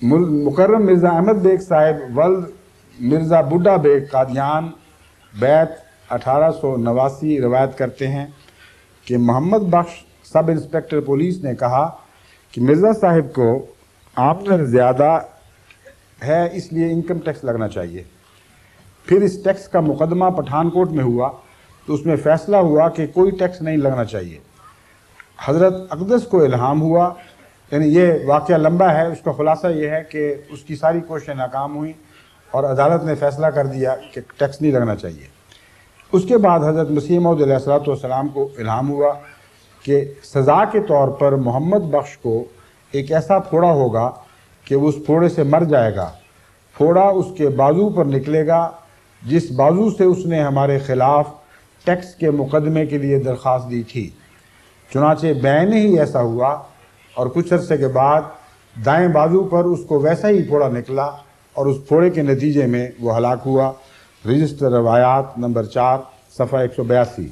मुकर्रम Mirza Ahmad bag Sahib वल्द Mirza बुड्ढा bag Kadian बैत 1889 रवायत करते हैं कि मोहम्मद बख्श सब इंस्पेक्टर पुलिस ने कहा कि मिर्ज़ा साहिब को आमदन ज़्यादा है इसलिए इनकम टैक्स लगना चाहिए। फिर इस टैक्स का मुकदमा पठानकोट में हुआ तो उसमें फ़ैसला हुआ कि कोई टैक्स नहीं लगना चाहिए। हज़रत अक़दस को इल्हाम हुआ, यानी ये वाक़या लंबा है, उसका ख़ुलासा ये है कि उसकी सारी कोशिशें नाकाम हुई और अदालत ने फ़ैसला कर दिया कि टैक्स नहीं लगना चाहिए। उसके बाद हज़रत मसीह मौऊद अलैहिस्सलाम को इल्हाम हुआ कि सज़ा के तौर पर मोहम्मद बख्श को एक ऐसा फोड़ा होगा कि वो उस फोड़े से मर जाएगा। फोड़ा उसके बाजू पर निकलेगा जिस बाजू से उसने हमारे ख़िलाफ़ टैक्स के मुकदमे के लिए दरख्वास्त दी थी। चुनाचे बैन ही ऐसा हुआ और कुछ अरसे के बाद दाएं बाजू पर उसको वैसा ही फोड़ा निकला और उस फोड़े के नतीजे में वो हलाक हुआ। रजिस्टर रवायात नंबर 4 सफ़ा 182।